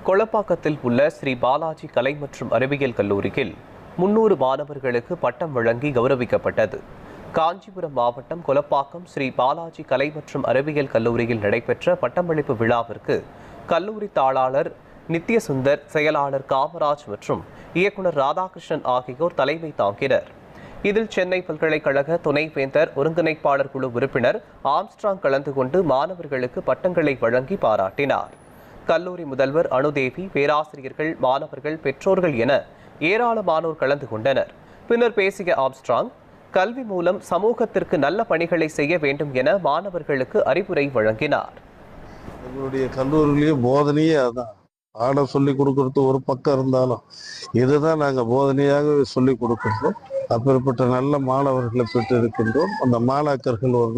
கொளப்பாக்கத்தில் உள்ள ஸ்ரீ பாலாஜி கலை மற்றும் அறிவியல் கல்லூரியில் 300 மாணவர்களுக்கு பட்டம் வழங்கி கௌரவிக்கப்பட்டது. காஞ்சிபுரம் மாவட்டம் கொளப்பாக்கம் ஸ்ரீ பாலாஜி கலை மற்றும் அறிவியல் கல்லூரியில் நடைபெற்ற பட்டமளிப்பு விழாவிற்கு கல்லூரி தாளாளர் நித்யசுந்தர், செயலாளர் காமராஜ் மற்றும் இயக்குநர் ராதாகிருஷ்ணன் ஆகியோர் தலைமை தாங்கினர். இதில் சென்னை பல்கலைக்கழக துணைவேந்தர், ஒருங்கிணைப்பாளர் குழு உறுப்பினர் ஆம்ஸ்ட்ராங் கலந்து கொண்டு மாணவர்களுக்கு பட்டங்களை வழங்கி பாராட்டினார். கல்லூரி முதல்வர் அனுதேவி, பேராசிரியர்கள், மாணவர்கள், பெற்றோர்கள் என ஏராளமானோர் கலந்து கொண்டனர். பின்னர் பேசிய ஆம்ஸ்ட்ராங், கல்வி மூலம் சமூகத்திற்கு நல்ல பணிகளை செய்ய வேண்டும் என மாணவர்களுக்கு அறிவுரை வழங்கினார். எங்களுடைய கல்லூரியிலேயே போதனையே அதான். பாடம் சொல்லிக் கொடுக்கறது ஒரு பக்கம் இருந்தாலும் இதுதான் நாங்கள் போதனையாக சொல்லிக் கொடுக்கின்றோம். அப்படிப்பட்ட நல்ல மாணவர்களை பெற்று இருக்கின்றோம். அந்த மாணாக்கர்கள் ஒரு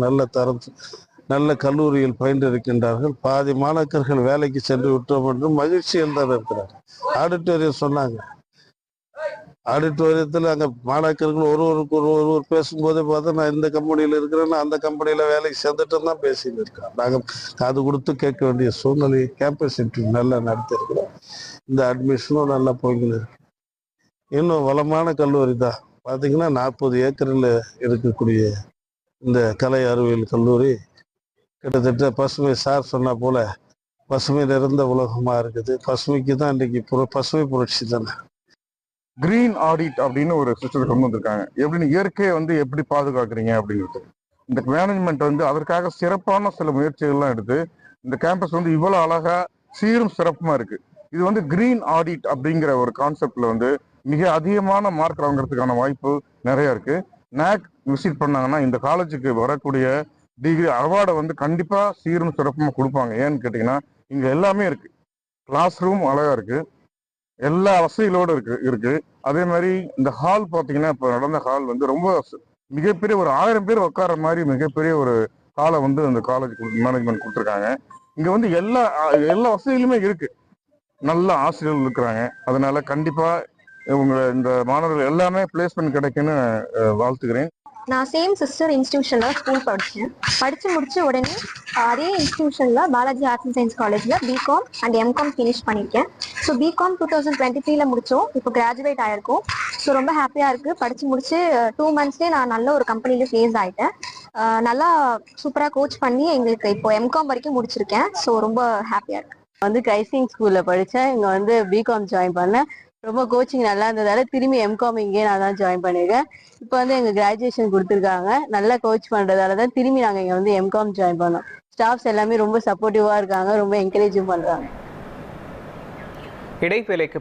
நல்ல கல்லூரியில் பயின்று இருக்கின்றார்கள். பாதி மாணாக்கர்கள் வேலைக்கு சென்று விட்டோம் என்று மகிழ்ச்சியில் தான் இருக்கிறார். ஆடிட்டோரியம் சொன்னாங்க. ஆடிட்டோரியத்தில் அங்கே மாணாக்கர்கள் ஒருவர் பேசும்போதே பார்த்தா, நான் இந்த கம்பெனியில் இருக்கிறேன்னா அந்த கம்பெனியில் வேலைக்கு சேர்ந்துட்டு தான் பேசிட்டு இருக்கேன். நாங்கள் காது கொடுத்து கேட்க வேண்டிய சூழ்நிலை கேம்பஸ் இன்டர்வியூ நல்லா நடத்திருக்கிறோம். இந்த அட்மிஷனும் நல்லா போய்கின்னு இருக்கு. இன்னும் வளமான கல்லூரி தான். பார்த்தீங்கன்னா 40 ஏக்கரில் இருக்கக்கூடிய இந்த கலை அறிவியல் கல்லூரி கிட்டத்தட்ட பசுமை, சார் சொன்னா போல பசுமை நிறைந்த உலகமாக இருக்குது. பசுமைக்கு தான் இன்றைக்கி பசுமை புரட்சி தானே. கிரீன் ஆடிட் அப்படின்னு ஒரு சிஸ்டத்தை கொண்டு வந்திருக்காங்க. எப்படின்னு இயற்கையை எப்படி பாதுகாக்கிறீங்க அப்படின்ட்டு இந்த மேனேஜ்மெண்ட் அதற்காக சிறப்பான சில முயற்சிகள்லாம் எடுத்து இந்த கேம்பஸ் இவ்வளவு அழகா சீரும் சிறப்புமா இருக்கு. இது கிரீன் ஆடிட் அப்படிங்கிற ஒரு கான்செப்ட்ல மிக அதிகமான மார்க் வாங்குறதுக்கான வாய்ப்பு நிறைய இருக்கு. NAAC விசிட் பண்ணாங்கன்னா இந்த காலேஜுக்கு வரக்கூடிய டிகிரி அவார்டை கண்டிப்பா சீரும் சிறப்புமா கொடுப்பாங்க. ஏன்னு கேட்டீங்கன்னா இங்க எல்லாமே இருக்கு. கிளாஸ் ரூம் அழகா இருக்கு, எல்லா வசதிகளோடு இருக்கு. அதே மாதிரி இந்த ஹால் பார்த்தீங்கன்னா, இப்போ நடந்த ஹால் ரொம்ப மிகப்பெரிய ஒரு 1000 பேர் உட்கார மாதிரி மிகப்பெரிய ஒரு ஹாலை அந்த காலேஜ் மேனேஜ்மெண்ட் கொடுத்துருக்காங்க. இங்க எல்லா வசதிகளுமே இருக்கு. நல்ல ஆசிரியர்கள் இருக்கிறாங்க. அதனால கண்டிப்பா இந்த மாணவர்கள் எல்லாமே பிளேஸ்மெண்ட் கிடைக்குன்னு வாழ்த்துக்கிறேன். நான் சேம் சிஸ்டர் இன்ஸ்டிடியூஷன்ல ஸ்கூல் படிச்சு முடிச்சு உடனே அதே இன்ஸ்டிடியூஷன்ல பாலாஜி ஆர்ட்ஸ் அண்ட் சயின்ஸ் காலேஜ்ல பிகாம் அண்ட் எம்காம் ஃபினிஷ் பண்ணியிருக்கேன். ஸோ பிகாம் 2023 முடிச்சோம். இப்போ கிராஜுவேட் ஆயிருக்கோம். ஸோ ரொம்ப ஹாப்பியா இருக்கு. படிச்சு முடிச்சு 2 monthsலேயே நான் நல்ல ஒரு கம்பெனில பிளேஸ் ஆயிட்டேன். நல்லா சூப்பரா கோச் பண்ணி எங்களுக்கு இப்போ எம்காம் வரைக்கும் முடிச்சிருக்கேன். ஸோ ரொம்ப ஹாப்பியா இருக்கு. கிரைசிங் ஸ்கூல்ல படித்தேன். இங்கே பிகாம் ஜாயின் பண்ணேன். ரொம்ப கோச்சிங் நல்லா இருந்ததால திரும்பி எம்காம் இங்கே நான் தான் ஜாயின் பண்ணியிருக்கேன். இப்போ எங்க கிராஜுவேஷன் கொடுத்துருக்காங்க. நல்லா கோச் பண்றதால தான் திரும்பி நாங்கள் இங்கே எம்காம் ஜாயின் பண்ணோம். ஸ்டாஃப்ஸ் எல்லாமே ரொம்ப சப்போர்ட்டிவா இருக்காங்க, ரொம்ப என்கரேஜும் பண்றாங்க. இடைவேளைக்கு